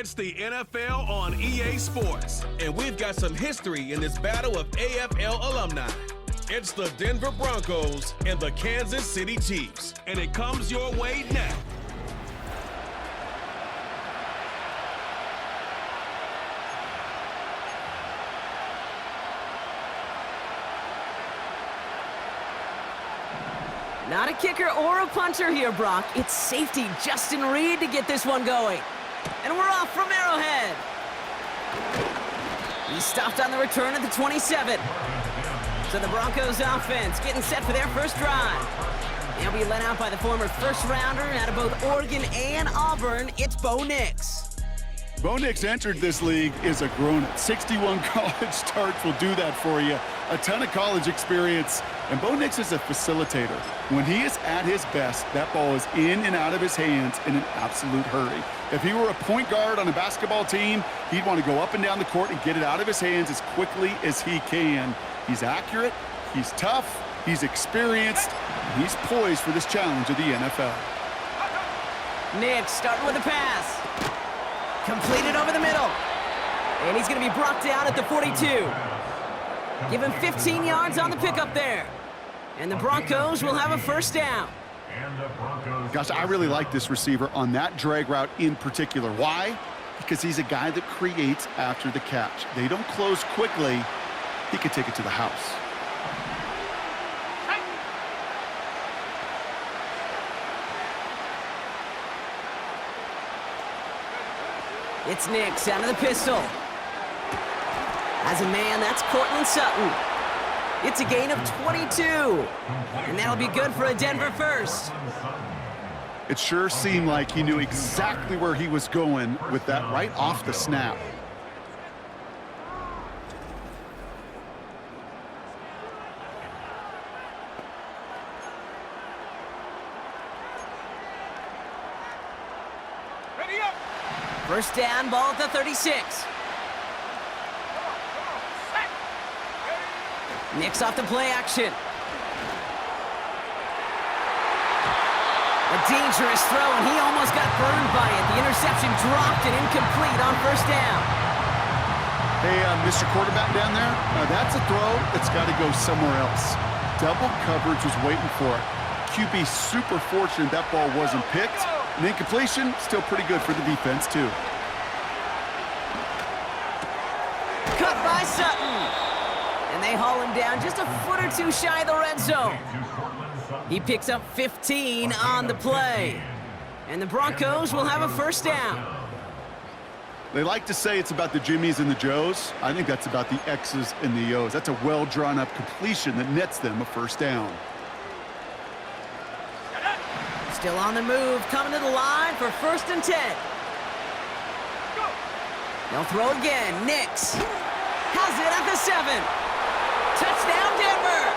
It's the NFL on EA Sports, and we've got some history in this battle of AFL alumni. It's the Denver Broncos and the Kansas City Chiefs, and it comes your way now. Not a kicker or a punter here, Brock. It's safety Justin Reed to get this one going. And we're off from Arrowhead. He's stopped on the return at the 27. So the Broncos offense getting set for their first drive. They'll be led out by the former first-rounder out of both Oregon and Auburn. It's Bo Nix. Bo Nix entered this league as a grown-up. 61 college starts will do that for you. A ton of college experience. And Bo Nix is a facilitator. When he is at his best, that ball is in and out of his hands in an absolute hurry. If he were a point guard on a basketball team, he'd want to go up and down the court and get it out of his hands as quickly as he can. He's accurate, he's tough, he's experienced, and he's poised for this challenge of the NFL. Nix starting with a pass. Completed over the middle. And he's going to be brought down at the 42. Give him 15 yards on the pickup there. And the Broncos will have a first down. Gosh, I really like this receiver on that drag route in particular. Why? Because he's a guy that creates after the catch. They don't close quickly. He could take it to the house. It's Nix out of the pistol. As a man, that's Cortland Sutton. It's a gain of 22. And that'll be good for a Denver first. It sure seemed like he knew exactly where he was going with that right off the snap. First down, ball at the 36. Nix off the play action. A dangerous throw, and he almost got burned by it. The interception dropped and incomplete on first down. Hey, Mr. Quarterback down there, that's a throw that's got to go somewhere else. Double coverage was waiting for it. QB super fortunate that ball wasn't picked. And incompletion, still pretty good for the defense, too. Cut by Sutton. And they haul him down just a foot or two shy of the red zone. He picks up 15 on the play. And the Broncos will have a first down. They like to say it's about the Jimmies and the Joes. I think that's about the X's and the O's. That's a well-drawn-up completion that nets them a first down. Still on the move, coming to the line for 1st and 10. They'll throw again. Nix has it at the 7. Touchdown, Denver.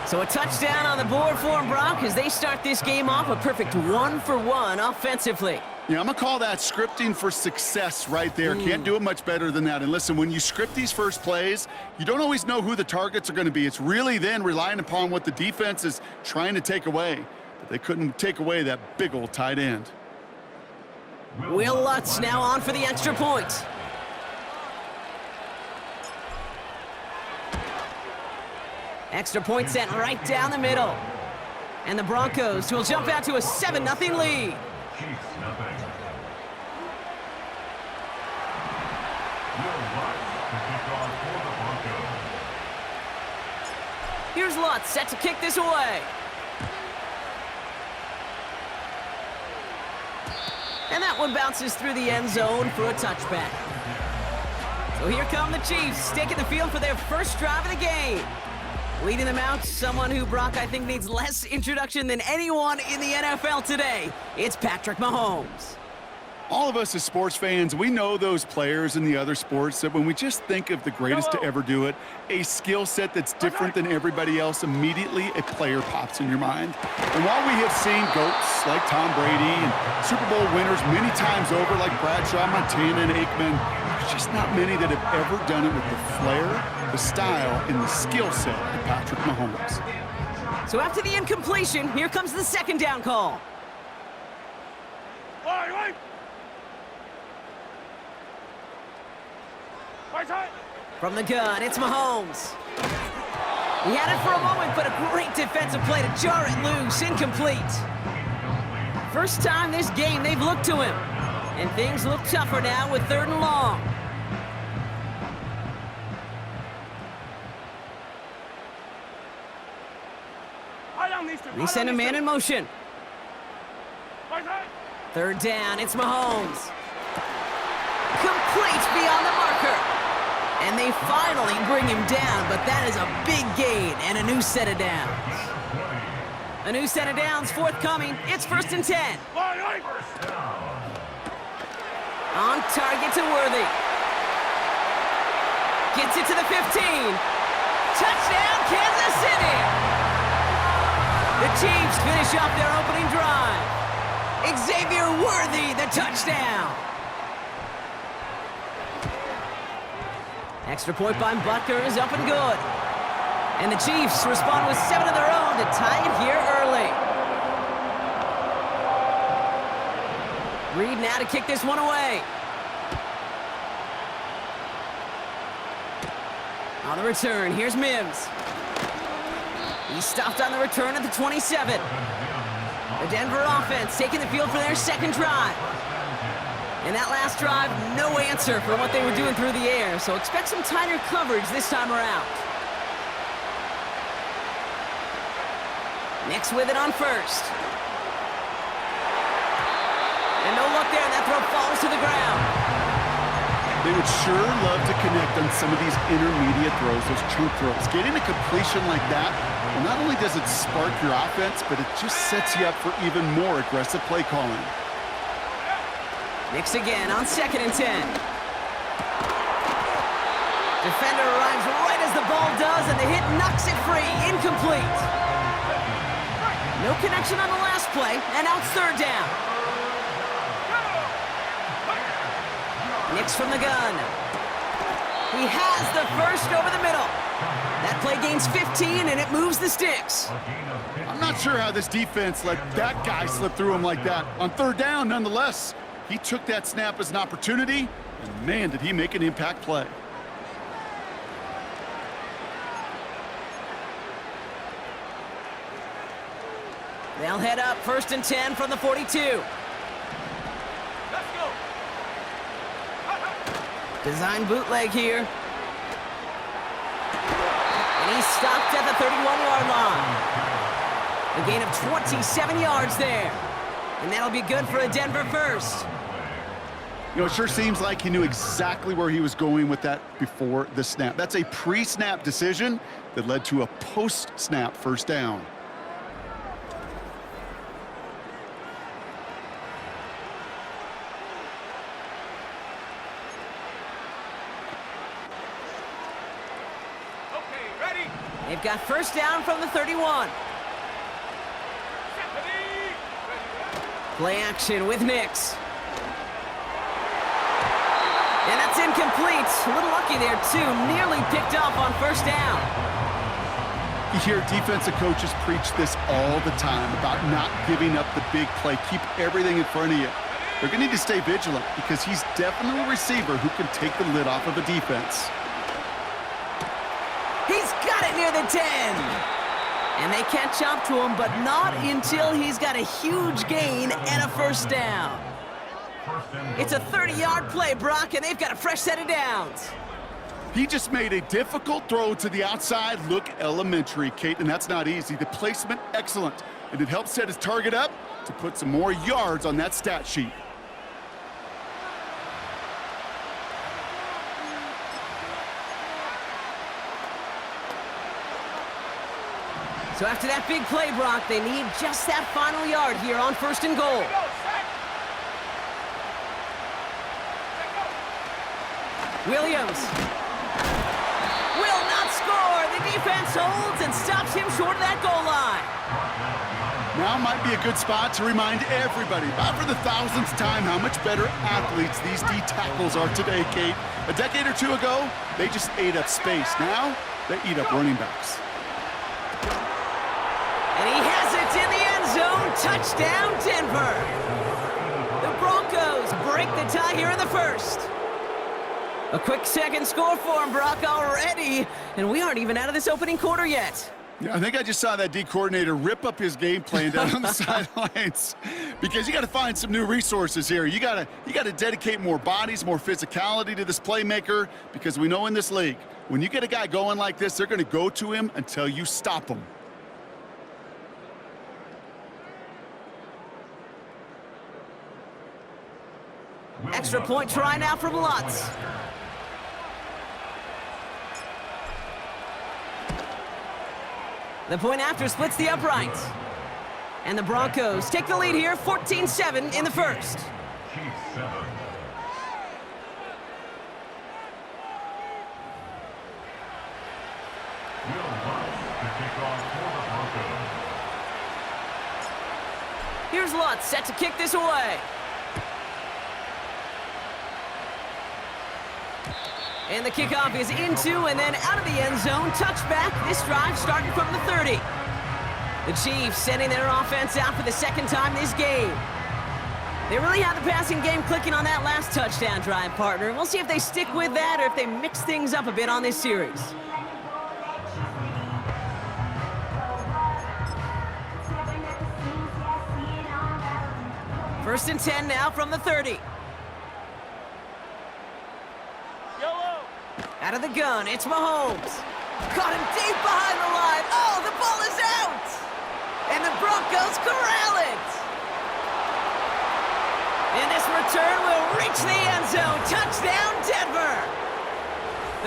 So a touchdown on the board for them, Brock, as they start this game off a perfect 1-for-1 offensively. Yeah, I'm going to call that scripting for success right there. Can't do it much better than that. And listen, when you script these first plays, you don't always know who the targets are going to be. It's really then relying upon what the defense is trying to take away. But they couldn't take away that big old tight end. Will Lutz now on for the extra point. Extra point sent right down the middle. And the Broncos will jump out to a 7-0 lead. Here's Lutz set to kick this away. And that one bounces through the end zone for a touchback. So here come the Chiefs, taking the field for their first drive of the game. Leading them out, someone who, Brock, I think needs less introduction than anyone in the NFL today. It's Patrick Mahomes. All of us as sports fans, we know those players in the other sports that when we just think of the greatest to ever do it, a skill set that's different than everybody else, immediately a player pops in your mind. And while we have seen GOATs like Tom Brady and Super Bowl winners many times over like Bradshaw, Montana, and Aikman, there's just not many that have ever done it with the flair, the style, and the skill set of Patrick Mahomes. So after the incompletion, here comes the second down call. From the gun, it's Mahomes. He had it for a moment, but a great defensive play to jar it loose. Incomplete. First time this game they've looked to him. And things look tougher now with 3rd and long. They send a man in motion. 3rd down, it's Mahomes. Complete beyond the marker. And they finally bring him down, but that is a big gain and a new set of downs. A new set of downs forthcoming. It's 1st and 10. On target to Worthy. Gets it to the 15. Touchdown, Kansas City! The Chiefs finish off their opening drive. Xavier Worthy, the touchdown. Extra point by Butker is up and good. And the Chiefs respond with 7 of their own to tie it here early. Reed now to kick this one away. On the return, here's Mims. He stopped on the return at the 27. The Denver offense taking the field for their 2nd drive. And that last drive, no answer for what they were doing through the air, so expect some tighter coverage this time around. Next with it on 1st. And no luck there, that throw falls to the ground. They would sure love to connect on some of these intermediate throws, those chunk throws. Getting a completion like that, well, not only does it spark your offense, but it just sets you up for even more aggressive play calling. Mix again on 2nd and 10. Defender arrives right as the ball does, and the hit knocks it free. Incomplete. No connection on the last play, and now it's 3rd down. Nix from the gun. He has the 1st over the middle. That play gains 15, and it moves the sticks. I'm not sure how this defense let that guy slip through him like that. On 3rd down, nonetheless, he took that snap as an opportunity, and man, did he make an impact play. They'll head up 1st and 10 from the 42. Design bootleg here. And he's stopped at the 31-yard line. A gain of 27 yards there. And that'll be good for a Denver 1st. You know, it sure seems like he knew exactly where he was going with that before the snap. That's a pre-snap decision that led to a post-snap 1st down. They've got 1st down from the 31. Play action with Nix. And that's incomplete. A little lucky there, too. Nearly picked up on 1st down. You hear defensive coaches preach this all the time about not giving up the big play. Keep everything in front of you. They're going to need to stay vigilant because he's definitely a receiver who can take the lid off of a defense. He's got it near the 10. And they catch up to him, but not until he's got a huge gain and a 1st down. It's a 30-yard play, Brock, and they've got a fresh set of downs. He just made a difficult throw to the outside. Look elementary, Kate, and that's not easy. The placement, excellent. And it helps set his target up to put some more yards on that stat sheet. So after that big play, Brock, they need just that final yard here on 1st and goal. Williams will not score. The defense holds and stops him short of that goal line. Now might be a good spot to remind everybody, about for the 1000th time, how much better athletes these D tackles are today, Kate. A decade or two ago, they just ate up space. Now, they eat up running backs. And he has it in the end zone. Touchdown, Denver. The Broncos break the tie here in the 1st. A quick second score for him, Brock, already. And we aren't even out of this opening quarter yet. Yeah, I think I just saw that D coordinator rip up his game plan down on the sidelines, because you got to find some new resources here. You got to dedicate more bodies, more physicality to this playmaker, because we know in this league, when you get a guy going like this, they're going to go to him until you stop him. Extra point try now from Lutz. The point after splits the uprights. And the Broncos take the lead here, 14-7 in the first. Here's Lutz set to kick this away. And the kickoff is into and then out of the end zone. Touchback, this drive starting from the 30. The Chiefs sending their offense out for the second time this game. They really have the passing game clicking on that last touchdown drive, partner. And we'll see if they stick with that or if they mix things up a bit on this series. First and 10 now from the 30. Out of the gun, it's Mahomes. Caught him deep behind the line. Oh, the ball is out! And the Broncos corral it! And this return will reach the end zone. Touchdown, Denver!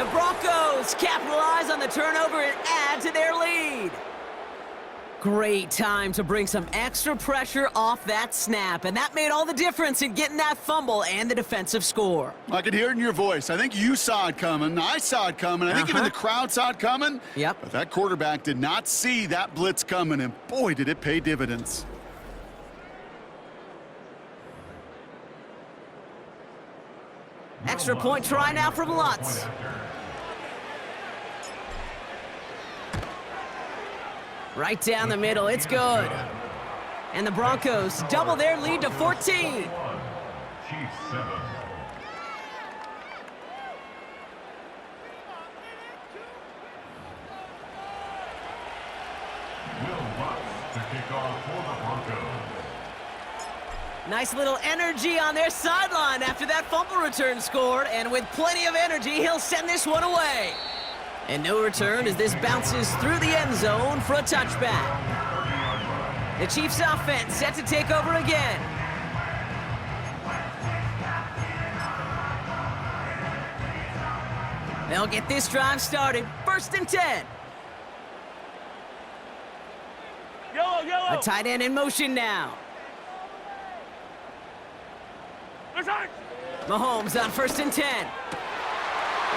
The Broncos capitalize on the turnover and add to their lead. Great time to bring some extra pressure off that snap, and that made all the difference in getting that fumble and the defensive score. I could hear it in your voice. I think you saw it coming. I saw it coming. I think even the crowd saw it coming. Yep. But that quarterback did not see that blitz coming, and boy, did it pay dividends. Extra point try now from Lutz. Right down the middle, it's good. And the Broncos double their lead to 14. Chiefs 7. Will Lutz to kick off for the Broncos. Nice little energy on their sideline after that fumble return scored, and with plenty of energy, he'll send this one away. And no return as this bounces through the end zone for a touchback. The Chiefs offense set to take over again. They'll get this drive started. First and 10. A tight end in motion now. Mahomes on first and 10.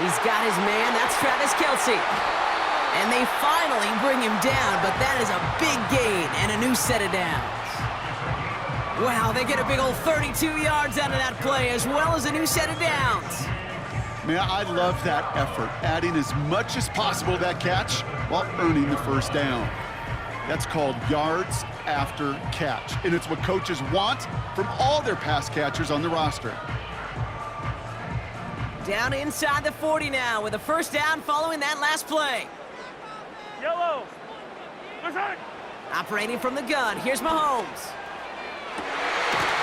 He's got his man, that's Travis Kelce. And they finally bring him down, but that is a big gain and a new set of downs. Wow, they get a big old 32 yards out of that play, as well as a new set of downs. Man, I love that effort, adding as much as possible to that catch while earning the first down. That's called yards after catch, and it's what coaches want from all their pass catchers on the roster. Down inside the 40 now with a first down following that last play. Yellow. Operating from the gun, here's Mahomes.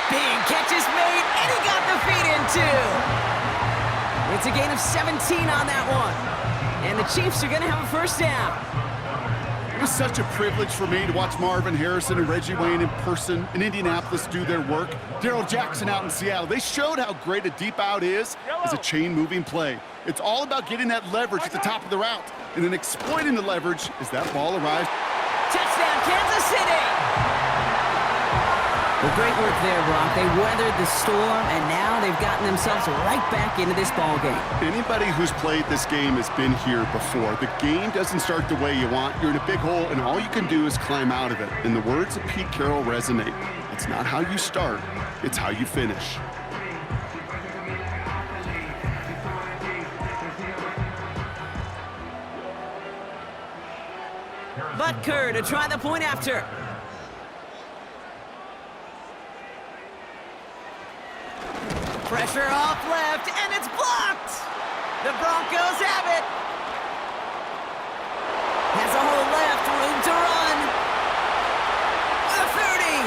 Big catch is made, and he got the feet in too. It's a gain of 17 on that one. And the Chiefs are going to have a first down. It was such a privilege for me to watch Marvin Harrison and Reggie Wayne in person in Indianapolis do their work. Darrell Jackson out in Seattle. They showed how great a deep out is as a chain-moving play. It's all about getting that leverage at the top of the route and then exploiting the leverage as that ball arrives. Touchdown, Kansas City! Well, great work there, Brock. They weathered the storm, and now they've gotten themselves right back into this ball game. Anybody who's played this game has been here before. The game doesn't start the way you want. You're in a big hole, and all you can do is climb out of it. And the words of Pete Carroll resonate. It's not how you start, it's how you finish. Butker to try the point after. Pressure off left, and it's blocked! The Broncos have it. Has a hole left, room to run. The 30.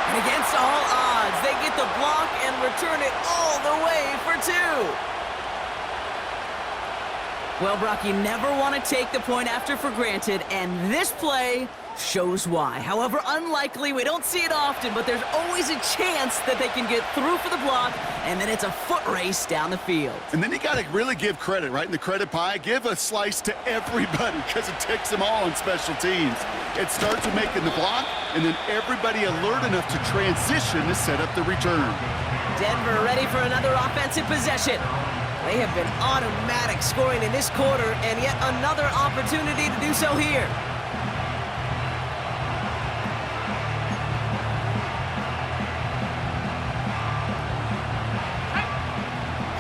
And against all odds, they get the block and return it all the way for 2. Well, Brock, you never want to take the point after for granted, and this play shows why. However unlikely, we don't see it often, but there's always a chance that they can get through for the block, and then it's a foot race down the field. And then you got to really give credit, right? In the credit pie, give a slice to everybody because it takes them all on special teams. It starts with making the block, and then everybody alert enough to transition to set up the return. Denver ready for another offensive possession. They have been automatic scoring in this quarter, and yet another opportunity to do so here.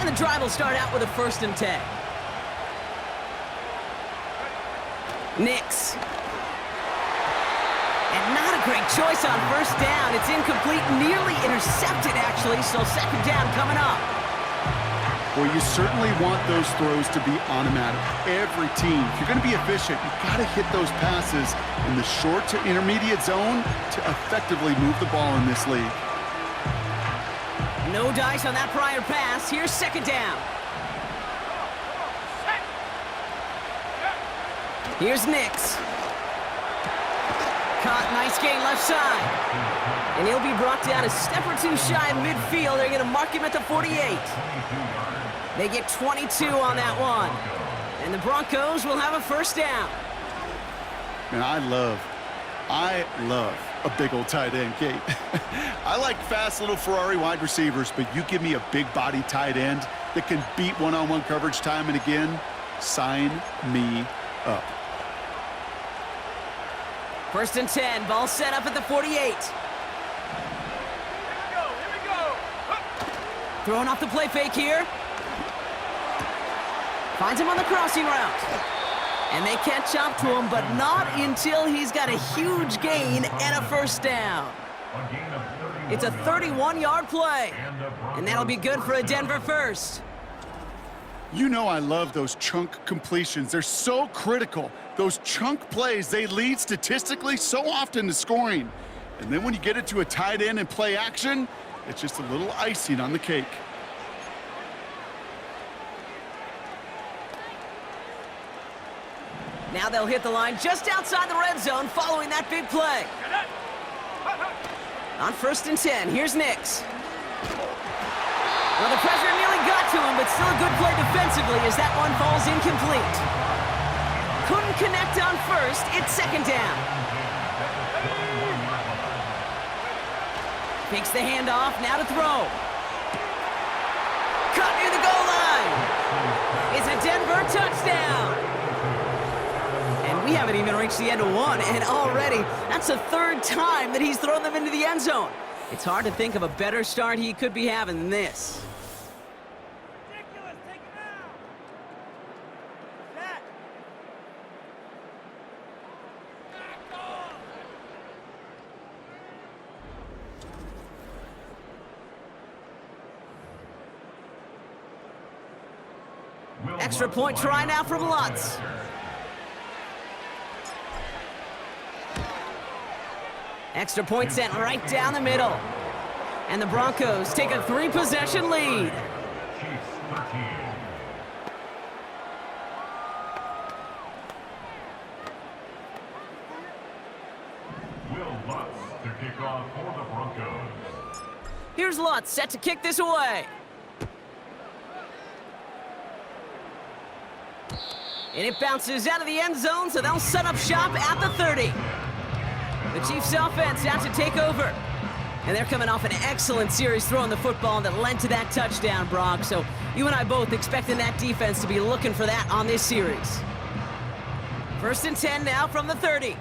And the drive will start out with a 1st and 10. Nix. And not a great choice on 1st down. It's incomplete, nearly intercepted, actually, so 2nd down coming up. Well, you certainly want those throws to be automatic. Every team, if you're going to be efficient, you've got to hit those passes in the short to intermediate zone to effectively move the ball in this league. No dice on that prior pass. Here's 2nd down. Here's Nix. Caught, nice gain left side. And he'll be brought down a step or 2 shy of midfield. They're going to mark him at the 48. They get 22 on that one. And the Broncos will have a 1st down. And I love a big old tight end, Kate. I like fast little Ferrari wide receivers, but you give me a big body tight end that can beat one-on-one coverage time and again, sign me up. 1st and 10, ball set up at the 48. Here we go. Throwing off the play fake here. Finds him on the crossing route. And they catch up to him, but not until he's got a huge gain and a 1st down. It's a 31-yard play. And that'll be good for a Denver 1st. You know I love those chunk completions. They're so critical. Those chunk plays, they lead statistically so often to scoring. And then when you get it to a tight end and play action, it's just a little icing on the cake. Now they'll hit the line just outside the red zone following that big play. On 1st and 10, here's Nix. Well, the pressure nearly got to him, but still a good play defensively as that one falls incomplete. Couldn't connect on 1st, it's 2nd down. Takes the handoff, now to throw. Cut near the goal line. It's a Denver touchdown. We haven't even reached the end of one, and already that's the 3rd time that he's thrown them into the end zone. It's hard to think of a better start he could be having than this. Ridiculous. Take it out. Set. Back off. Extra point try now from Lutz. Extra point sent right down the middle. And the Broncos take a 3-possession lead. Chiefs 13. Will Lutz to kick off for the Broncos. Here's Lutz set to kick this away. And it bounces out of the end zone, so they'll set up shop at the 30. The Chiefs offense out to take over. And they're coming off an excellent series throwing the football that led to that touchdown, Brock. So you and I both expecting that defense to be looking for that on this series. 1st and 10 now from the 30.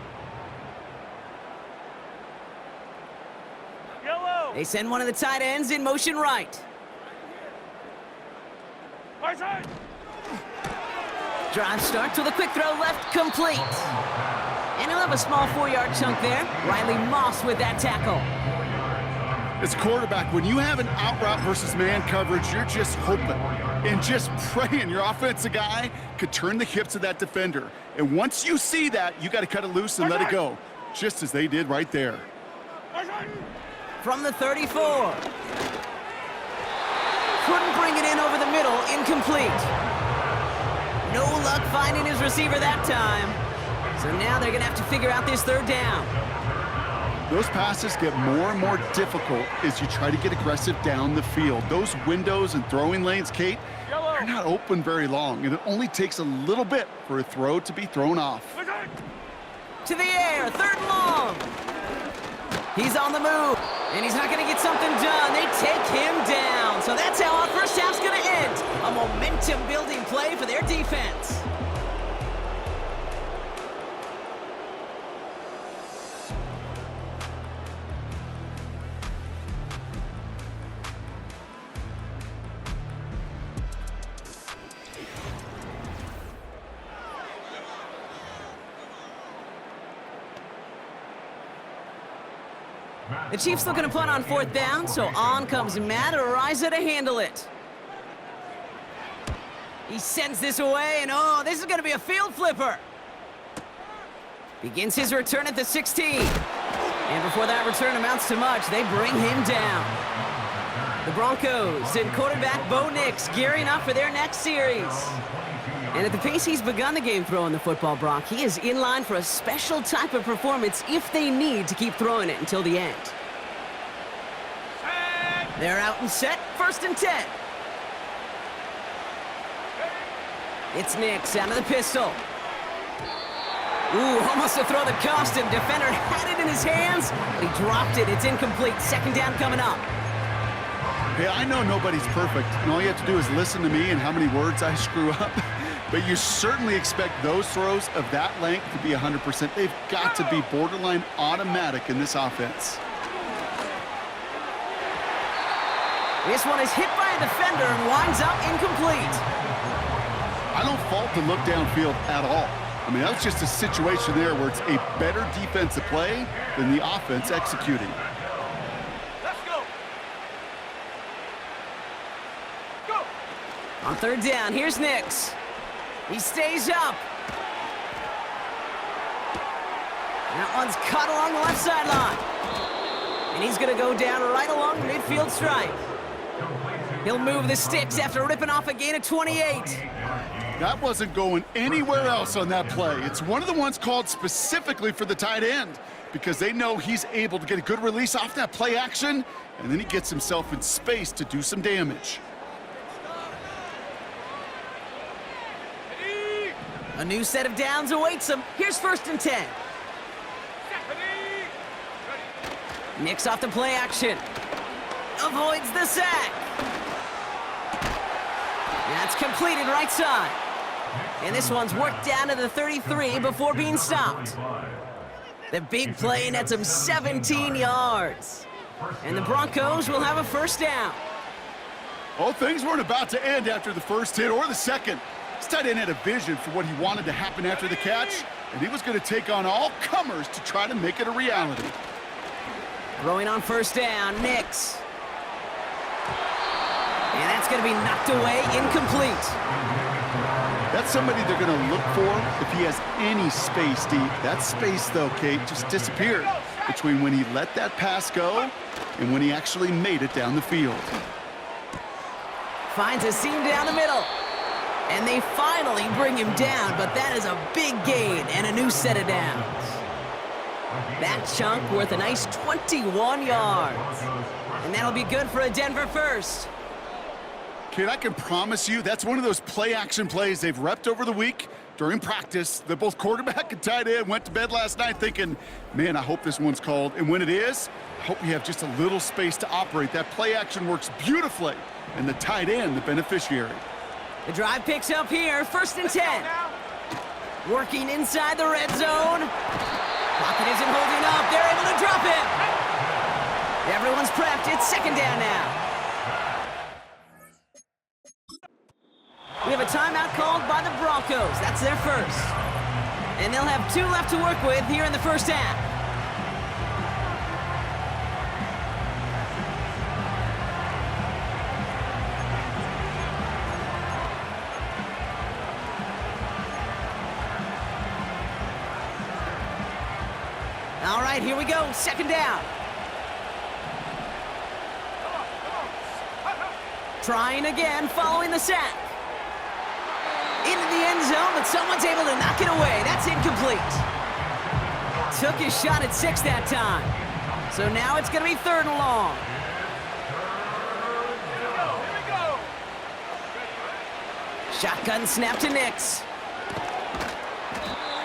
Yellow. They send one of the tight ends in motion right. Right side. Drive starts with a quick throw left, complete. And he'll have a small 4-yard chunk there. Riley Moss with that tackle. As a quarterback, when you have an out route versus man coverage, you're just hoping and just praying your offensive guy could turn the hips of that defender. And once you see that, you got to cut it loose and let it go, just as they did right there. From the 34. Couldn't bring it in over the middle, incomplete. No luck finding his receiver that time. So now they're gonna have to figure out this third down. Those passes get more and more difficult as you try to get aggressive down the field. Those windows and throwing lanes, Kate, they're not open very long, and it only takes a little bit for a throw to be thrown off. To the air, third and long. He's on the move, and he's not going to get something done. They take him down. So that's how our first half's going to end. A momentum-building play for their defense. The Chiefs looking to punt on fourth down, so on comes Matt Ariza to handle it. He sends this away, and oh, this is going to be a field flipper. Begins his return at the 16. And before that return amounts to much, they bring him down. The Broncos and quarterback Bo Nix gearing up for their next series. And at the pace he's begun the game throwing the football, Brock, he is in line for a special type of performance if they need to keep throwing it until the end. They're out and set, 1st and 10. It's Nix out of the pistol. Ooh, almost to throw that cost him. Defender had it in his hands, but he dropped it. It's incomplete. 2nd down coming up. Hey, I know nobody's perfect, and all you have to do is listen to me and how many words I screw up. But you certainly expect those throws of that length to be 100%. They've got to be borderline automatic in this offense. This one is hit by a defender and winds up incomplete. I don't fault the look downfield at all. I mean, that was just a situation there where it's a better defensive play than the offense executing. Let's go. Go. On 3rd down, here's Nix. He stays up. That one's caught along the left sideline. And he's going to go down right along the midfield stripe. He'll move the sticks after ripping off a gain of 28. That wasn't going anywhere else on that play. It's one of the ones called specifically for the tight end because they know he's able to get a good release off that play action, and then he gets himself in space to do some damage. A new set of downs awaits him. Here's 1st and 10. Nix off the play action. Avoids the sack. That's completed right side. And this one's worked down to the 33 before being stopped. The big play nets him 17 yards. And the Broncos will have a 1st down. Well, things weren't about to end after the first hit or the second. This tight end had a vision for what he wanted to happen after the catch, and he was going to take on all comers to try to make it a reality. Throwing on 1st down, Nix. And that's going to be knocked away, incomplete. That's somebody they're going to look for if he has any space deep. That space, though, Kate, just disappeared between when he let that pass go and when he actually made it down the field. Finds a seam down the middle. And they finally bring him down, but that is a big gain and a new set of downs. That chunk worth a nice 21 yards. And that'll be good for a Denver 1st. Kid, I can promise you that's one of those play-action plays they've repped over the week during practice. That both quarterback and tight end went to bed last night thinking, man, I hope this one's called. And when it is, I hope we have just a little space to operate. That play action works beautifully, and the tight end, the beneficiary. The drive picks up here, 1st and 10. Working inside the red zone. Pocket isn't holding up. They're able to drop it. Everyone's prepped. It's 2nd down now. We have a timeout called by the Broncos. That's their 1st. And they'll have 2 left to work with here in the 1st half. All right, here we go. Second down. Trying again, following the sack. Into the end zone, but someone's able to knock it away. That's incomplete. Took his shot at 6 that time. So now it's going to be 3rd and long. Here we go. Shotgun snap to Nix.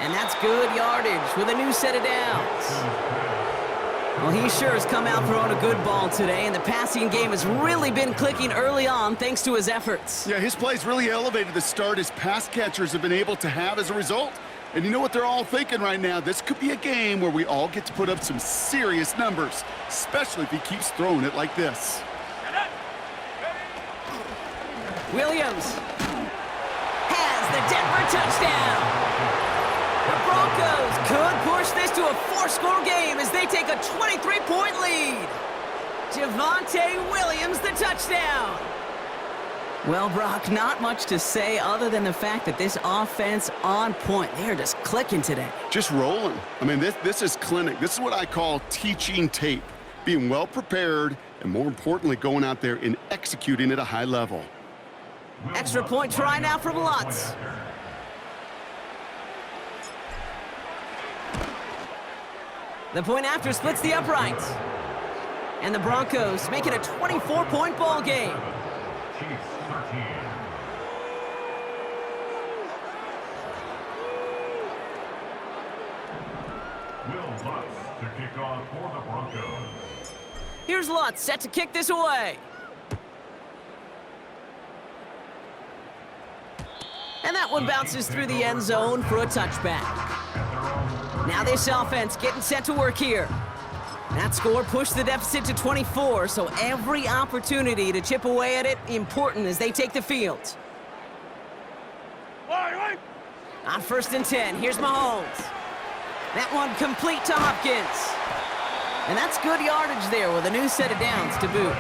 And that's good yardage with a new set of downs. Well, he sure has come out throwing a good ball today, and the passing game has really been clicking early on thanks to his efforts. Yeah, his plays really elevated the start his pass catchers have been able to have as a result. And you know what they're all thinking right now? This could be a game where we all get to put up some serious numbers, especially if he keeps throwing it like this. Williams has the Denver touchdown. The Broncos could push this to a 4-score game as they take a 23-point lead. Javonte Williams, the touchdown. Well, Brock, not much to say other than the fact that this offense on point. They are just clicking today. Just rolling. I mean, this is clinic. This is what I call teaching tape. Being well prepared and, more importantly, going out there and executing at a high level. Extra point try now from Lutz. The point after splits the uprights. And the Broncos make it a 24-point ball game. Chiefs 13. Will Lutz to kick off for the Broncos. Here's Lutz set to kick this away. And that one bounces through the end zone for a touchback. Now this offense getting set to work here. That score pushed the deficit to 24, so every opportunity to chip away at it important as they take the field. On 1st and 10, here's Mahomes. That one complete to Hopkins. And that's good yardage there with a new set of downs to boot.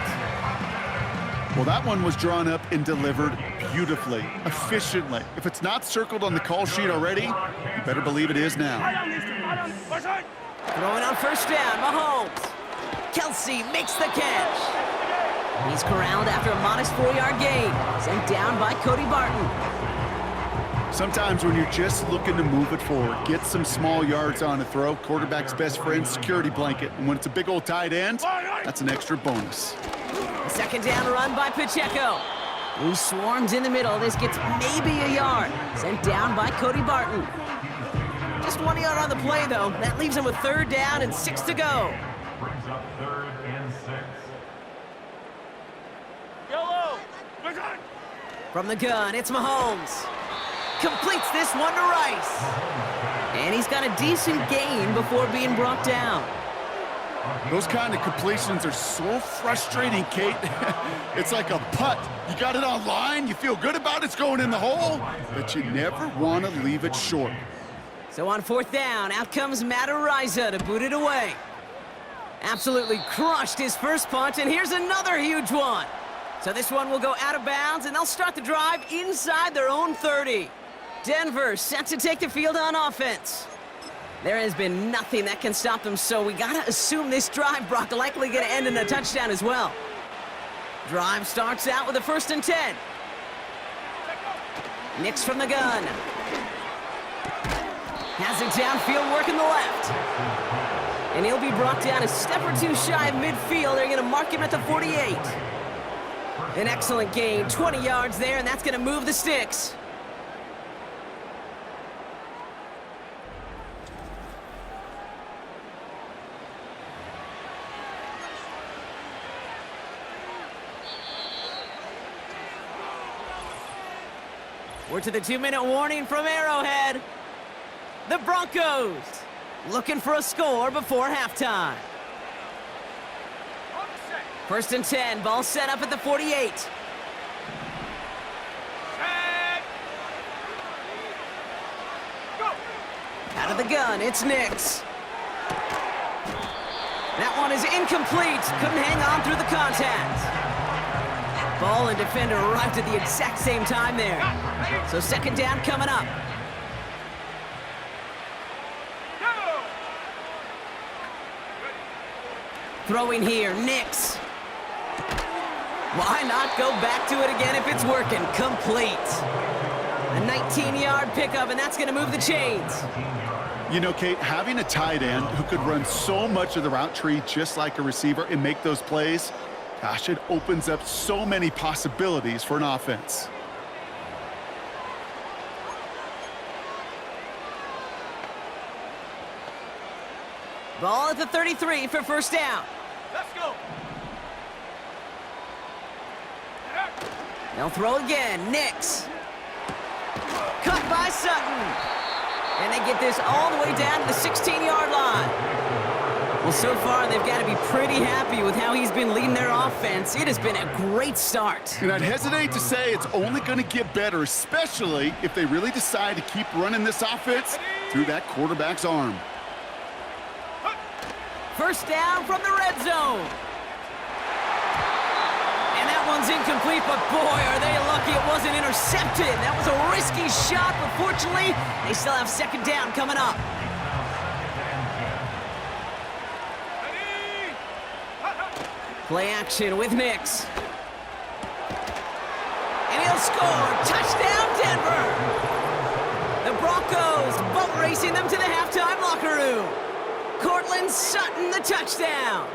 Well, that one was drawn up and delivered beautifully, efficiently. If it's not circled on the call sheet already, you better believe it is now. Throwing on 1st down, Mahomes. Kelsey makes the catch. He's corralled after a modest 4-yard gain. Sent down by Cody Barton. Sometimes when you're just looking to move it forward, get some small yards on a throw, quarterback's best friend, security blanket. And when it's a big old tight end, that's an extra bonus. 2nd down run by Pacheco, who swarms in the middle. This gets maybe a yard. Sent down by Cody Barton. Just 1 yard on the play, though. That leaves him with 3rd down and 6 to go. Brings up 3rd and 6. Yellow. From the gun, it's Mahomes. Completes this one to Rice. And he's got a decent gain before being brought down. Those kind of completions are so frustrating, Kate. It's like a putt. You got it on line, you feel good about it's going in the hole, but you never want to leave it short. So on 4th down, out comes Matt Ariza to boot it away. Absolutely crushed his first punt, and here's another huge one. So this one will go out of bounds, and they'll start the drive inside their own 30. Denver set to take the field on offense. There has been nothing that can stop them, so we gotta assume this drive, Brock, likely gonna end in a touchdown as well. Drive starts out with a 1st and 10. Nix from the gun. Has it downfield, working the left. And he'll be brought down a step or two shy of midfield. They're gonna mark him at the 48. An excellent gain, 20 yards there, and that's gonna move the sticks. We're to the 2-minute warning from Arrowhead. The Broncos looking for a score before halftime. 1st and 10, ball set up at the 48. Out of the gun, it's Nix. That one is incomplete. Couldn't hang on through the contact. Ball and defender arrived at the exact same time there. So 2nd down coming up. Throwing here, Nix. Why not go back to it again if it's working? Complete. A 19-yard pickup, and that's going to move the chains. You know, Kate, having a tight end who could run so much of the route tree just like a receiver and make those plays, gosh, it opens up so many possibilities for an offense. Ball at the 33 for first down. Let's go. They'll throw again. Nix. Cut by Sutton. And they get this all the way down to the 16-yard line. Well, so far, they've got to be pretty happy with how he's been leading their offense. It has been a great start. And I'd hesitate to say it's only going to get better, especially if they really decide to keep running this offense through that quarterback's arm. First down from the red zone. And that one's incomplete, but boy, are they lucky it wasn't intercepted. That was a risky shot, but fortunately, they still have second down coming up. Play action with Nix. And he'll score. Touchdown, Denver. The Broncos boat racing them to the halftime locker room. Cortland Sutton, the touchdown.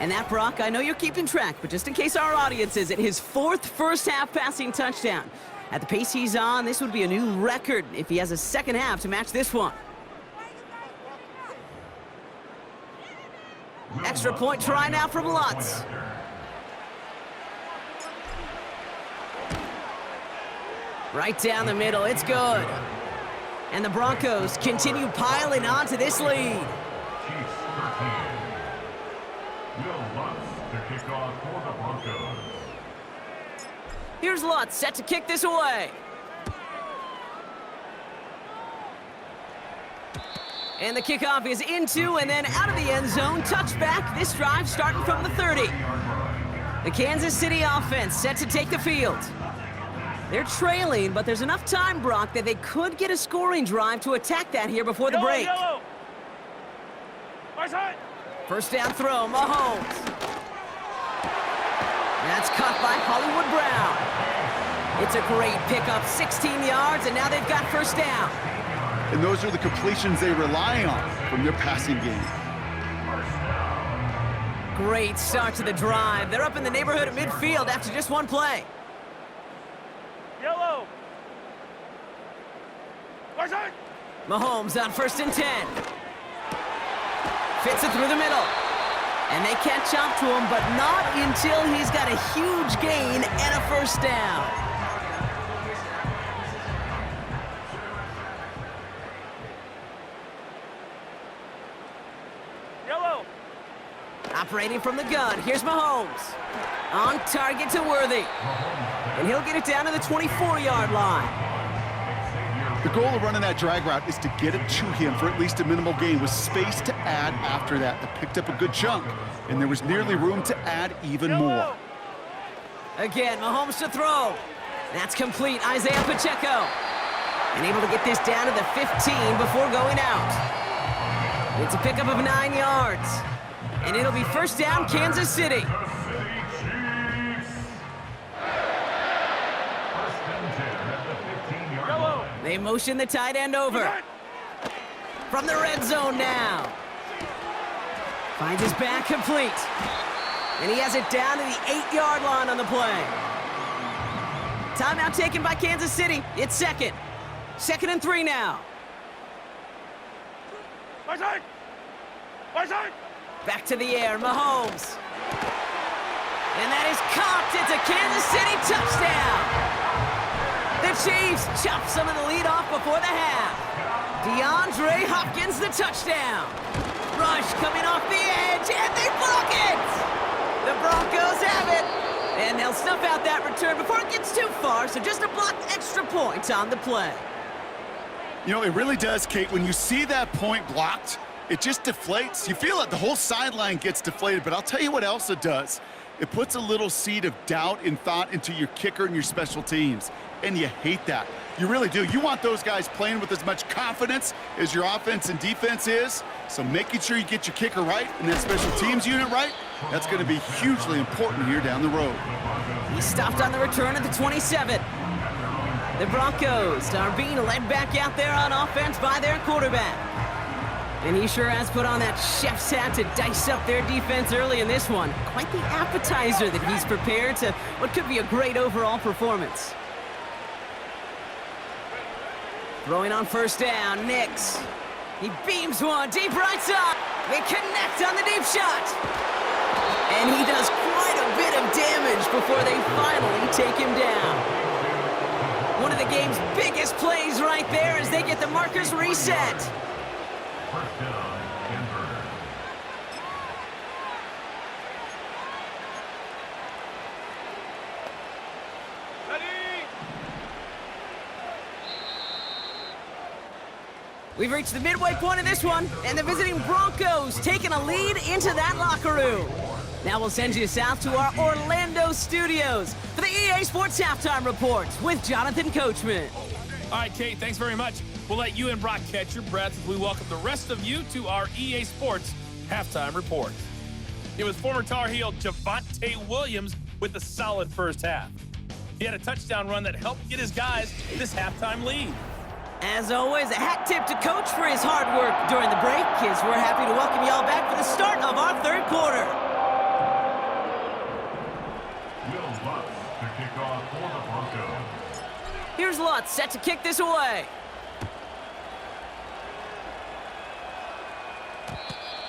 And that, Brock, I know you're keeping track, but just in case our audience isn't, his fourth first-half passing touchdown. At the pace he's on, this would be a new record if he has a second half to match this one. Extra point try now from Lutz. Right down the middle, it's good. And the Broncos continue piling on to this lead. Chiefs 13. Will Lutz to kick off for the Broncos. Here's Lutz set to kick this away. And the kickoff is into and then out of the end zone. Touchback, this drive starting from the 30. The Kansas City offense set to take the field. They're trailing, but there's enough time, Brock, that they could get a scoring drive to attack that here before the break. Yellow. Right side. First down throw, Mahomes. That's caught by Hollywood Brown. It's a great pickup, 16 yards, and now they've got first down. And those are the completions they rely on from their passing game. Great start to the drive. They're up in the neighborhood of midfield after just one play. Yellow. Right side. Mahomes on first and 10. Fits it through the middle. And they catch up to him, but not until he's got a huge gain and a first down. Yellow. Operating from the gun, here's Mahomes. On target to Worthy. And he'll get it down to the 24-yard line. The goal of running that drag route is to get it to him for at least a minimal gain with space to add after that. They picked up a good chunk, and there was nearly room to add even more. Again, Mahomes to throw. That's complete, Isaiah Pacheco. And able to get this down to the 15 before going out. It's a pickup of 9 yards. And it'll be first down, Kansas City. They motion the tight end over. From the red zone now. Finds his back complete. And he has it down to the 8-yard line on the play. Timeout taken by Kansas City. It's second. Second and 3 now. Right side. Right side. Back to the air, Mahomes. And that is caught. It's a Kansas City touchdown. The Chiefs chop some of the lead off before the half. DeAndre Hopkins, the touchdown. Rush coming off the edge, and they block it. The Broncos have it. And they'll snuff out that return before it gets too far, so just a blocked extra point on the play. You know, it really does, Kate. When you see that point blocked, it just deflates. You feel it. The whole sideline gets deflated, but I'll tell you what else it does. It puts a little seed of doubt and thought into your kicker and your special teams, and you hate that. You really do. You want those guys playing with as much confidence as your offense and defense is, So making sure you get your kicker right and that special teams unit right, that's going to be hugely important here down the road. He stopped on the return at the 27. The Broncos are being led back out there on offense by their quarterback. And he sure has put on that chef's hat to dice up their defense early in this one. Quite the appetizer that he's prepared to what could be a great overall performance. Throwing on first down, Nix. He beams one deep right side. They connect on the deep shot. And he does quite a bit of damage before they finally take him down. One of the game's biggest plays right there as they get the markers reset. First down, Denver. We've reached the midway point of this one, and the visiting Broncos taking a lead into that locker room. Now we'll send you south to our Orlando studios for the EA Sports Halftime Report with Jonathan Coachman. All right, Kate, thanks very much. We'll let you and Brock catch your breath as we welcome the rest of you to our EA Sports Halftime Report. It was former Tar Heel Javonte Williams with a solid first half. He had a touchdown run that helped get his guys this halftime lead. As always, a hat tip to Coach for his hard work during the break, as we're happy to welcome y'all back for the start of our third quarter. Will Lutz to kick off for the Broncos. Here's Lutz set to kick this away.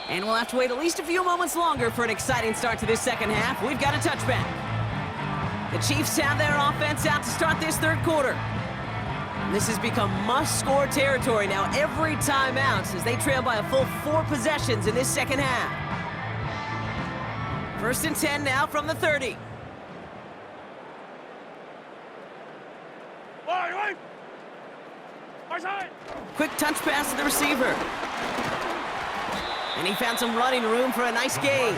And we'll have to wait at least a few moments longer for an exciting start to this second half. We've got a touchback. The Chiefs have their offense out to start this third quarter. This has become must-score territory now every time out as they trail by a full 4 possessions in this second half. First and 10 now from the 30. Quick touch pass to the receiver. And he found some running room for a nice gain.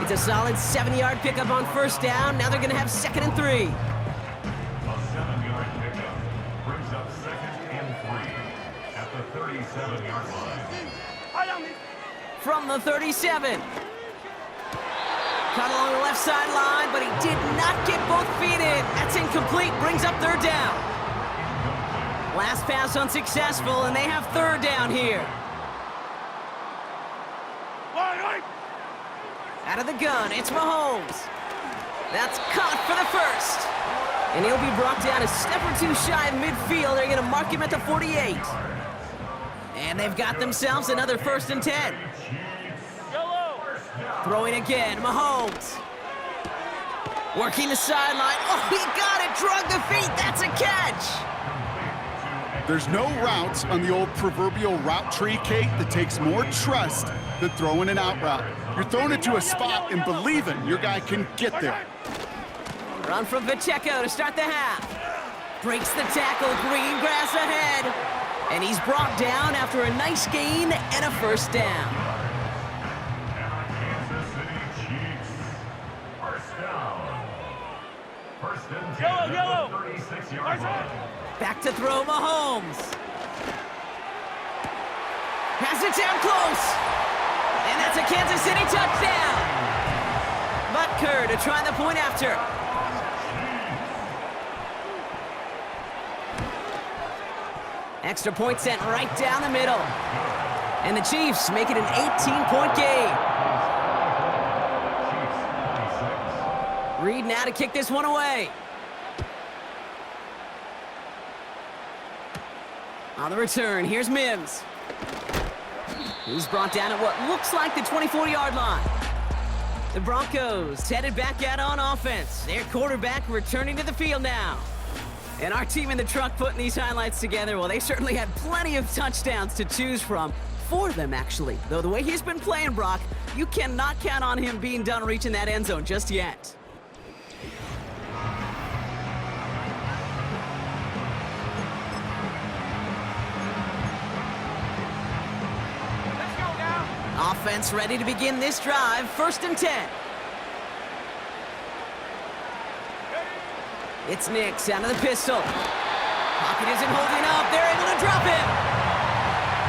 It's a solid 7-yard pickup on first down. Now they're going to have 2nd and 3. A 7-yard pickup brings up 2nd and 3 at the 37-yard line. From the 37. Caught along the left sideline, but he did not get both feet in. That's incomplete, brings up 3rd down. Last pass unsuccessful, and they have 3rd down here. Out of the gun, it's Mahomes. That's caught for the first. And he'll be brought down a step or two shy of midfield. They're going to mark him at the 48. And they've got themselves another 1st and 10. Throwing again, Mahomes. Working the sideline. Oh, he got it, drug the feet. That's a catch. There's no routes on the old proverbial route tree, Kate, that takes more trust than throwing an out route. You're throwing it to a spot and believing your guy can get there. Run from Pacheco to start the half. Breaks the tackle, green grass ahead. And he's brought down after a nice gain and a 1st down. Kansas City Chiefs. First down. 1st and 10 at the 36-yard line. Back to throw, Mahomes. Has it down close. And that's a Kansas City touchdown. Butker to try the point after. Extra point sent right down the middle. And the Chiefs make it an 18-point game. Reed now to kick this one away. On the return, here's Mims. He's brought down at what looks like the 24-yard line. The Broncos headed back out on offense. Their quarterback returning to the field now. And our team in the truck putting these highlights together, well, they certainly had plenty of touchdowns to choose from. 4 of them, actually. Though the way he's been playing, Brock, you cannot count on him being done reaching that end zone just yet. Offense ready to begin this drive. 1st and 10. It's Nix out of the pistol. Pocket isn't holding up. They're able to drop him.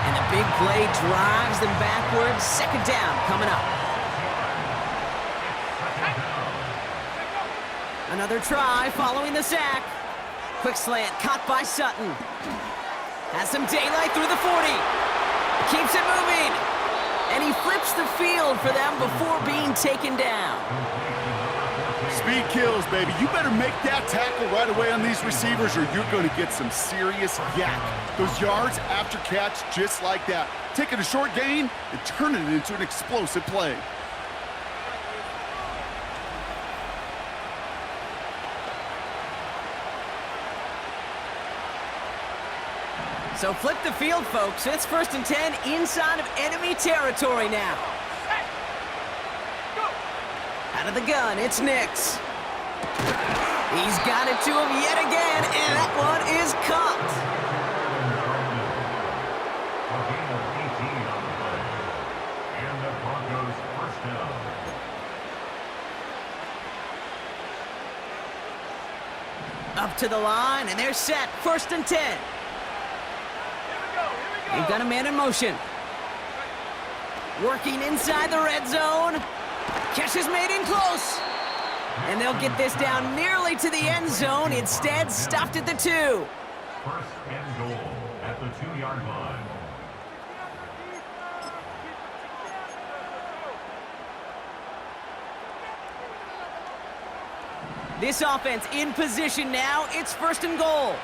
And the Big play drives them backwards. Second down coming up. Another try following the sack. Quick slant caught by Sutton. Has some daylight through the 40. Keeps it moving. And he flips the field for them before being taken down. Speed kills, baby. You better make that tackle right away on these receivers or you're going to get some serious yak. Those yards after catch just like that. Taking a short gain and turning it into an explosive play. So flip the field, folks. It's 1st and 10 inside of enemy territory now. Out of the gun, it's Nix. He's got it to him yet again, and that one is caught. A gain of 18 on the play. And the Broncos first down. Up to the line, and they're set. 1st and 10. They've got a man in motion. Working inside the red zone. Catch is made in close. And they'll get this down nearly to the end zone. Instead, stopped at the 2. 1st and goal at the 2-yard line. This offense in position now. It's 1st and goal.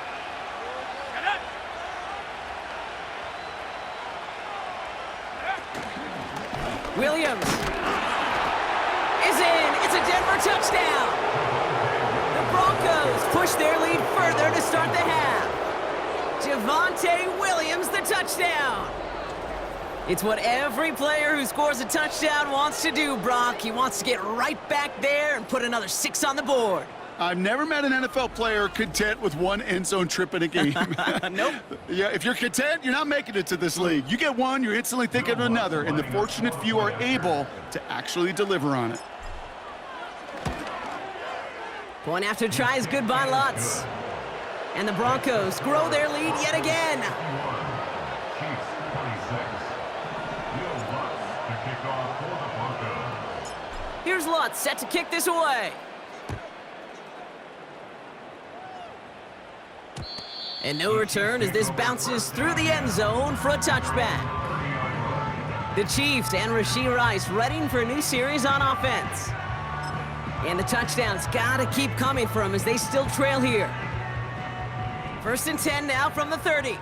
Williams is in. It's a Denver touchdown. The Broncos push their lead further to start the half. Javonte Williams, the touchdown. It's what every player who scores a touchdown wants to do, Brock. He wants to get right back there and put another 6 on the board. I've never met an NFL player content with one end zone trip in a game. Nope. Yeah, if you're content, you're not making it to this league. You get one, you're instantly thinking of another, and the fortunate few are able to actually deliver on it. Point after try is good by Lutz. And the Broncos grow their lead yet again. Chiefs 26. Will Lutz to kick off for the Broncos. Here's Lutz set to kick this away. And no return as this bounces through the end zone for a touchback. The Chiefs and Rashee Rice readying for a new series on offense. And the touchdowns gotta keep coming for them as they still trail here. 1st and 10 now from the 30.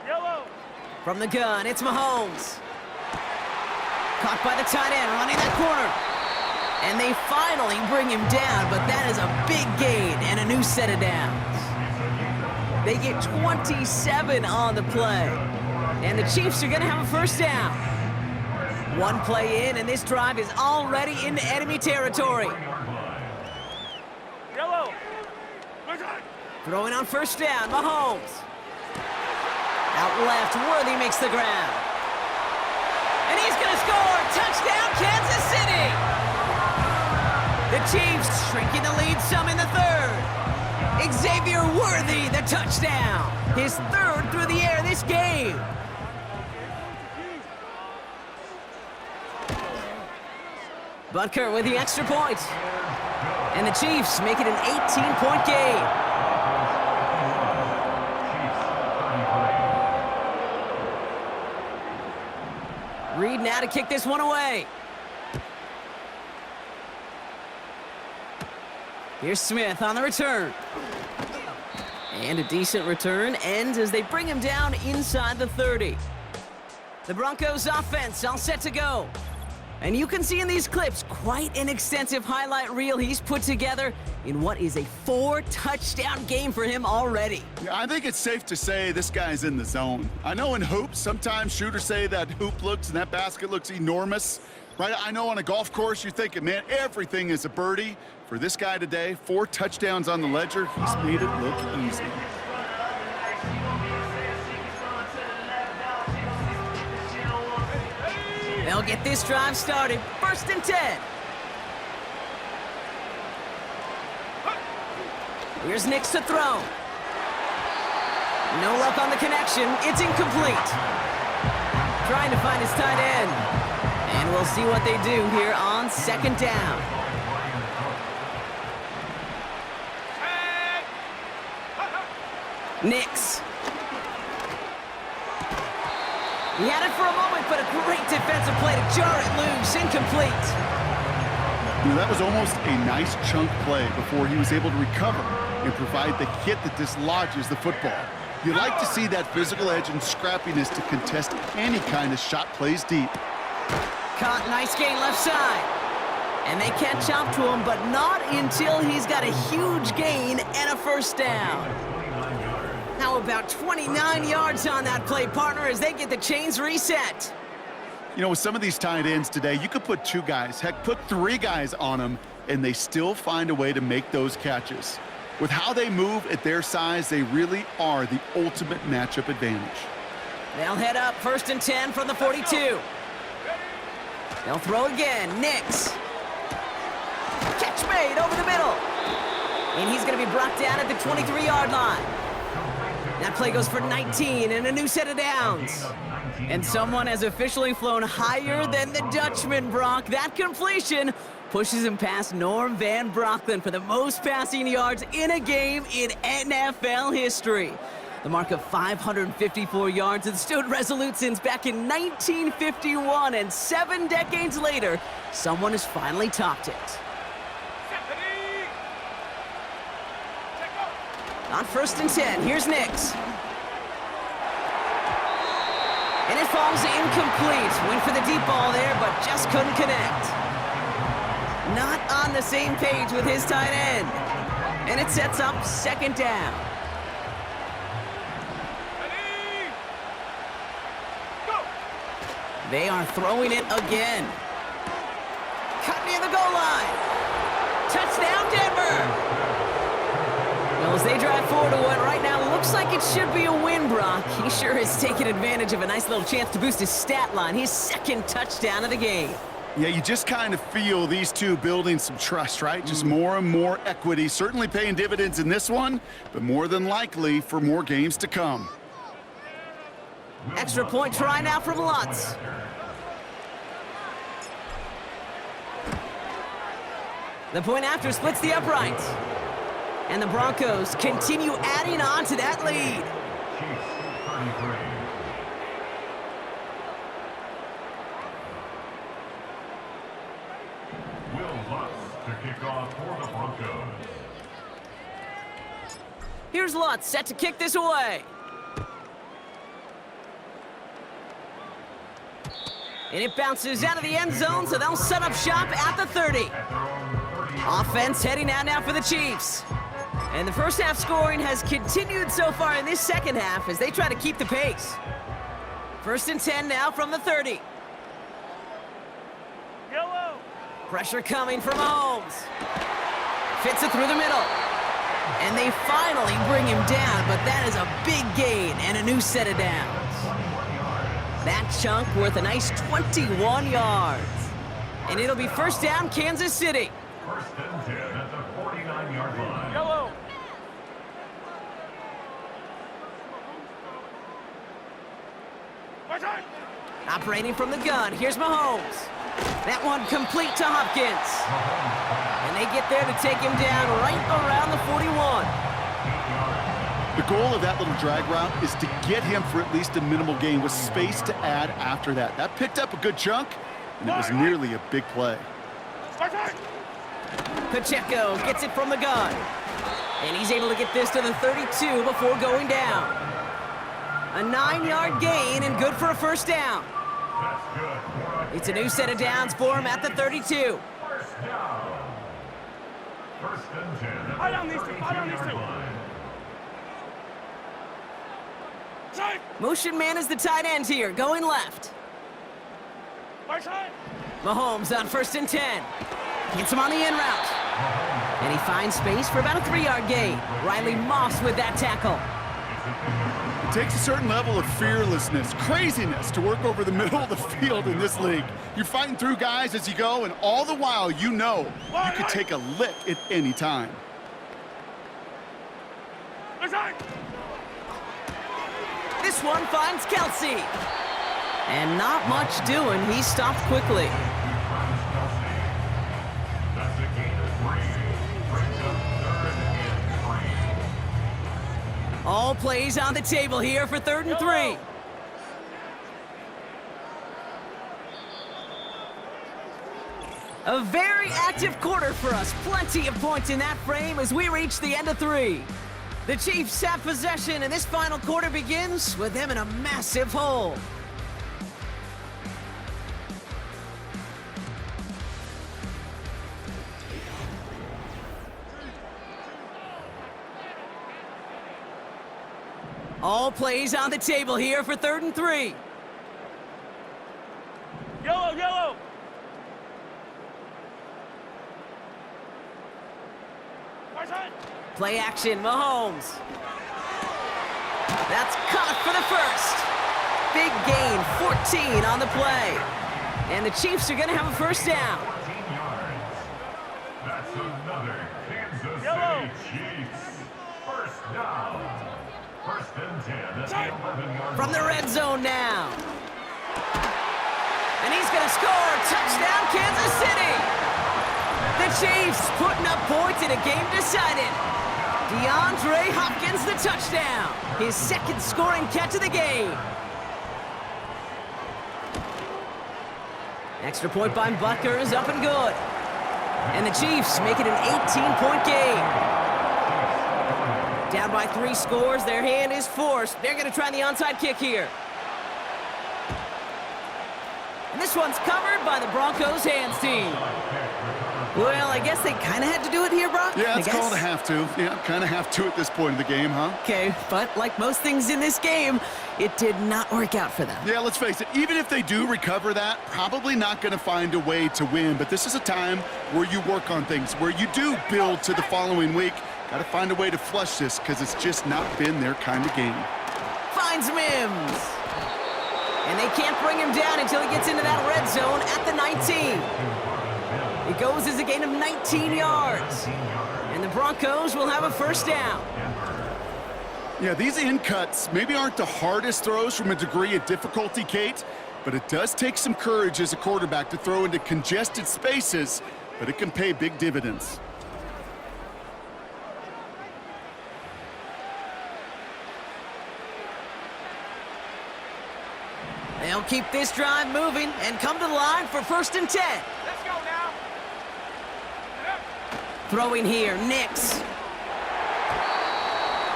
Yellow. From the gun, it's Mahomes. Caught by the tight end, running that corner. And they finally bring him down, but that is a big gain and a new set of downs. They get 27 on the play. And the Chiefs are going to have a 1st down. One play in, and this drive is already into enemy territory. Yellow. Throwing on 1st down, Mahomes. Out left, Worthy makes the ground. And he's going to score! Touchdown, Kansas City! The Chiefs shrinking the lead some in the 3rd. Xavier Worthy, the touchdown. His 3rd through the air this game. Butker with the extra point. And the Chiefs make it an 18-point game. Reed now to kick this one away. Here's Smith on the return. And a decent return ends as they bring him down inside the 30. The Broncos offense all set to go. And you can see in these clips quite an extensive highlight reel he's put together in what is a 4-touchdown game for him already. Yeah, I think it's safe to say this guy's in the zone. I know in hoops, sometimes shooters say that hoop looks and that basket looks enormous. Right? I know on a golf course you're thinking, man, everything is a birdie. For this guy today, 4 touchdowns on the ledger, he's made it look easy. They'll get this drive started. 1st and 10. Here's Nix to throw. No luck on the connection. It's incomplete. Trying to find his tight end. And we'll see what they do here on second down. Nix. He had it for a moment, but a great defensive play to jar it loose. Incomplete. You know, that was almost a nice chunk play before he was able to recover and provide the hit that dislodges the football. You like to see that physical edge and scrappiness to contest any kind of shot plays deep. Caught, nice gain left side. And they catch up to him, but not until he's got a huge gain and a first down. How about 29 yards on that play, partner, as they get the chains reset? You know, with some of these tight ends today, you could put 2 guys, heck, put 3 guys on them, and they still find a way to make those catches. With how they move at their size, they really are the ultimate matchup advantage. They'll head up, 1st and 10 from the 42. They'll throw again, Nix. Catch made over the middle. And he's going to be brought down at the 23-yard line. That play goes for 19 and a new set of downs. And someone has officially flown higher than the Dutchman, Brock. That completion pushes him past Norm Van Brocklin for the most passing yards in a game in NFL history. The mark of 554 yards has stood resolute since back in 1951, and 7 decades later, someone has finally topped it. On 1st and 10, here's Nix. And it falls incomplete. Went for the deep ball there, but just couldn't connect. Not on the same page with his tight end. And it sets up 2nd down. They are throwing it again. Cut near the goal line. Touchdown, Denver! Well, as they drive forward to what right now looks like it should be a win, Brock. He sure has taken advantage of a nice little chance to boost his stat line. His 2nd touchdown of the game. Yeah, you just kind of feel these two building some trust, right? Just more and more equity. Certainly paying dividends in this one, but more than likely for more games to come. Extra point try now from Lutz. The point after splits the uprights. And the Broncos continue adding on to that lead. Chiefs 33. Will Lutz to kick off for the Broncos. Here's Lutz set to kick this away. And it bounces out of the end zone, so they'll set up shop at the 30. Offense heading out now for the Chiefs. And the first half scoring has continued so far in this second half as they try to keep the pace. 1st and 10 now from the 30. Yellow. Pressure coming from Mahomes. Fits it through the middle. And they finally bring him down, but that is a big gain and a new set of downs. That chunk worth a nice 21 yards. And it'll be 1st down, Kansas City. 1st and 10 at the 49-yard line. Yellow. Operating from the gun, here's Mahomes. That one complete to Hopkins. And they get there to take him down right around the 41. The goal of that little drag route is to get him for at least a minimal gain with space to add after that. That picked up a good chunk, and it was nearly a big play. Pacheco gets it from the gun. And he's able to get this to the 32 before going down. A 9-yard gain and good for a 1st down. That's good. It's a new set of downs for him at the 32. 1st down. 1st and 10 at the 32-yard line. Motion man is the tight end here, going left. Mahomes on 1st and 10. Gets him on the in route. And he finds space for about a 3-yard gain. Riley Moss with that tackle. It takes a certain level of fearlessness, craziness to work over the middle of the field in this league. You're fighting through guys as you go, and all the while you know you could take a lick at any time. This one finds Kelsey. And not much doing. He stopped quickly. That's a gain of 3. Brings up 3rd and 3. All plays on the table here for 3rd and 3. A very active quarter for us. Plenty of points in that frame as we reach the end of 3. The Chiefs have possession, and this final quarter begins with them in a massive hole. All plays on the table here for 3rd and 3. Yellow, yellow. Right side. Play action, Mahomes. That's caught for the first. Big gain, 14 on the play. And the Chiefs are going to have a first down. 14 yards. That's another Kansas Yellow. City Chiefs. First down. 1st and 10 at the 11-yard From the line. red zone now. And he's going to score. Touchdown, Kansas City. The Chiefs putting up points in a game decided. DeAndre Hopkins the touchdown. His 2nd scoring catch of the game. Extra point by Butker is up and good. And the Chiefs make it an 18-point game. Down by 3 scores, their hand is forced. They're going to try the onside kick here. And this one's covered by the Broncos hands team. Well, I guess they kind of had to do it here, Brock. Yeah, it's I guess. called a have to. Yeah, kind of have to at this point in the game, huh? Okay, but like most things in this game, it did not work out for them. Yeah, let's face it, even if they do recover that, probably not going to find a way to win. But this is a time where you work on things, where you do build to the following week. Got to find a way to flush this because it's just not been their kind of game. Finds Mims. And they can't bring him down until he gets into that red zone at the 19. It goes as a gain of 19 yards. And the Broncos will have a first down. Yeah, these in cuts maybe aren't the hardest throws from a degree of difficulty, Kate, but it does take some courage as a quarterback to throw into congested spaces, but it can pay big dividends. They'll keep this drive moving and come to the line for 1st and 10. Let's go now. Throwing here, Nix.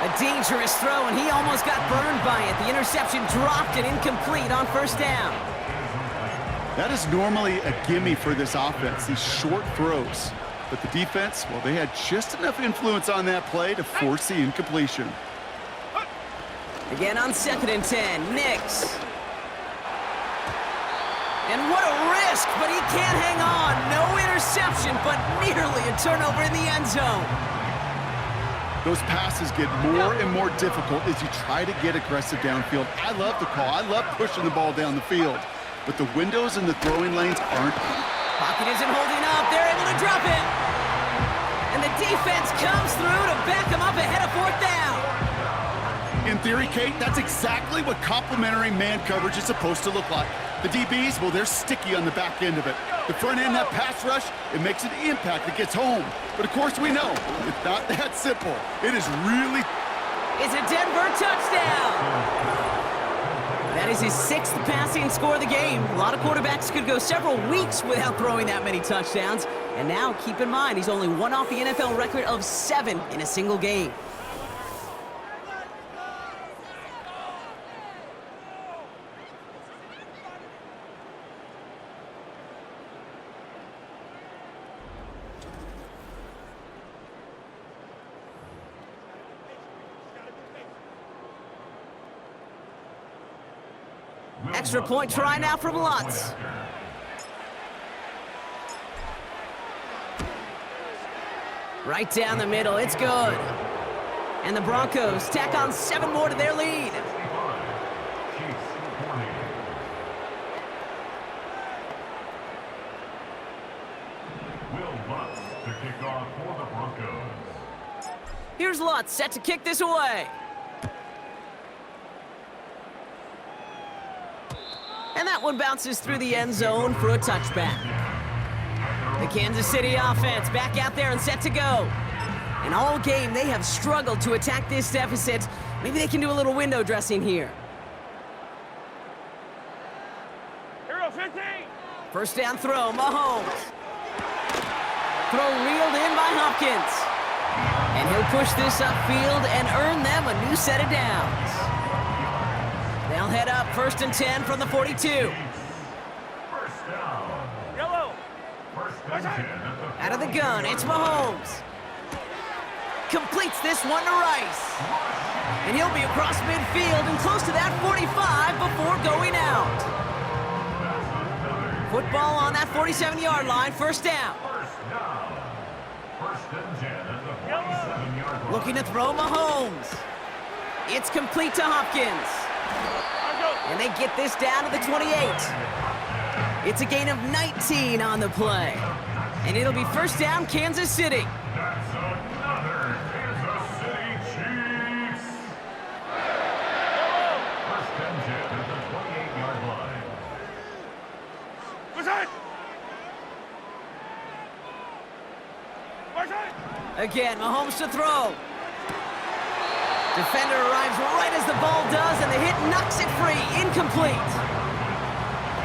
A dangerous throw, and he almost got burned by it. The interception dropped and incomplete on 1st down. That is normally a gimme for this offense, these short throws. But the defense, well, they had just enough influence on that play to force the incompletion. Again on 2nd and 10, Nix. And what a risk, but he can't hang on. No interception, but nearly a turnover in the end zone. Those passes get more and more difficult as you try to get aggressive downfield. I love the call. I love pushing the ball down the field. But the windows in the throwing lanes aren't. Pocket isn't holding up. They're able to drop it. And the defense comes through to back him up ahead of 4th down. In theory, Kate, that's exactly what complementary man coverage is supposed to look like. The DBs, well, they're sticky on the back end of it. The front end, that pass rush, it makes an impact. It gets home. But of course, we know it's not that simple. It is really. It's a Denver touchdown. That is his 6th passing score of the game. A lot of quarterbacks could go several weeks without throwing that many touchdowns. And now, keep in mind, he's only one off the NFL record of 7 in a single game. Extra point try now from Lutz. Right down the middle, it's good. And the Broncos tack on 7 more to their lead. Here's Lutz set to kick this away. And that one bounces through the end zone for a touchback. The Kansas City offense back out there and set to go. And all game, they have struggled to attack this deficit. Maybe they can do a little window dressing here. Hero 15. First down throw, Mahomes. Throw reeled in by Hopkins. And he'll push this upfield and earn them a new set of downs. They'll head up 1st and 10 from the 42. First down. Yellow. First and 10 Out of the gun, it's Mahomes. Completes this one to Rice. And he'll be across midfield and close to that 45 before going out. Football on that 47-yard line, first down. First down. First and 10 at the 47-yard line. Looking to throw Mahomes. It's complete to Hopkins. And they get this down to the 28. It's a gain of 19 on the play. And it'll be first down, Kansas City. That's another Kansas City Chiefs. First and 10 at the 28-yard line. Present. Present. Again, Mahomes to throw. Defender arrives right as the ball does, and the hit knocks it free. Incomplete.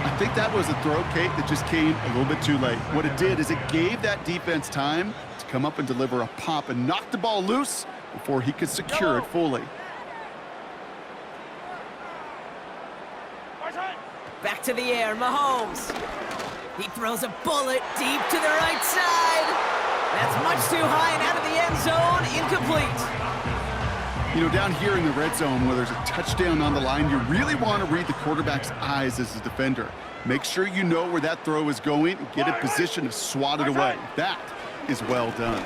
I think that was a throw, Kate, that just came a little bit too late. What it did is it gave that defense time to come up and deliver a pop and knock the ball loose before he could secure it fully. Present. Back to the air, Mahomes. He throws a bullet deep to the right side. That's much too high and out of the end zone. Incomplete. You know, down here in the red zone where there's a touchdown on the line, you really want to read the quarterback's eyes as a defender. Make sure you know where that throw is going and get in position to swat it away. That is well done.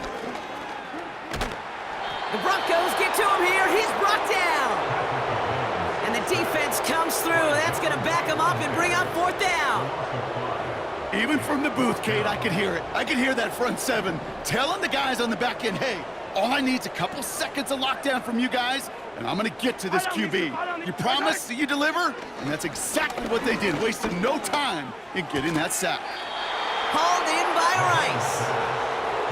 The Broncos get to him here. He's brought down. And the defense comes through. That's going to back him up and bring up 4th down. Even from the booth, Kate, I could hear it. I could hear that front seven telling the guys on the back end, hey, all I need is a couple seconds of lockdown from you guys, and I'm going to get to this QB. You promise that you deliver? And that's exactly what they did, wasted no time in getting that sack. Hauled in by Rice.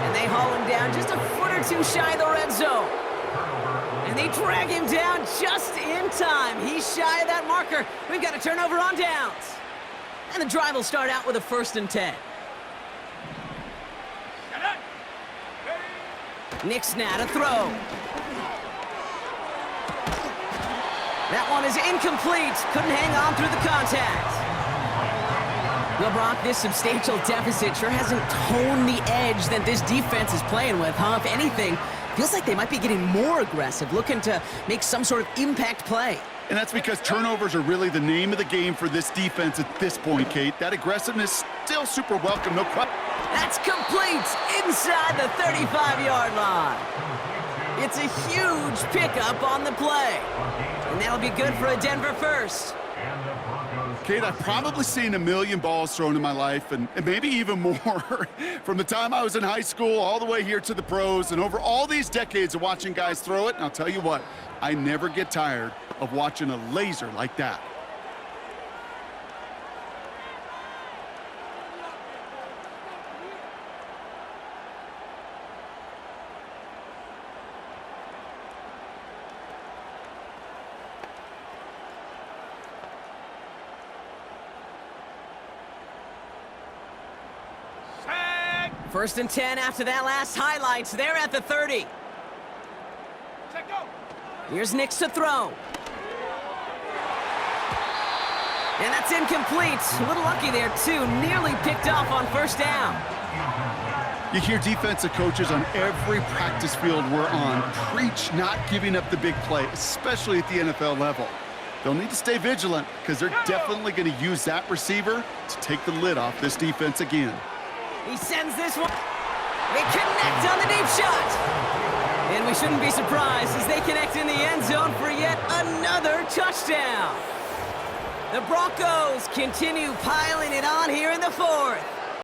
And they haul him down just a foot or two shy of the red zone. And they drag him down just in time. He's shy of that marker. We've got a turnover on downs. And the drive will start out with a 1st and 10. Nick Snad to throw. That one is incomplete. Couldn't hang on through the contact. Well, Brock, this substantial deficit sure hasn't toned the edge that this defense is playing with, huh? If anything, feels like they might be getting more aggressive, looking to make some sort of impact play. And that's because turnovers are really the name of the game for this defense at this point, Kate. That aggressiveness still super welcome, no question. That's complete inside the 35-yard line. It's a huge pickup on the play. And that'll be good for a Denver first. Kate, I've probably seen a million balls thrown in my life, and maybe even more. From the time I was in high school all the way here to the pros, and over all these decades of watching guys throw it, and I'll tell you what, I never get tired of watching a laser like that. First and 10 after that last highlights. They're at the 30. Set, go. Here's Nix to throw. And that's incomplete. A little lucky there, too. Nearly picked off on first down. You hear defensive coaches on every practice field we're on preach not giving up the big play, especially at the NFL level. They'll need to stay vigilant because they're definitely going to use that receiver to take the lid off this defense again. He sends this one. They connect on the deep shot. And we shouldn't be surprised as they connect in the end zone for yet another touchdown. The Broncos continue piling it on here in the 4th.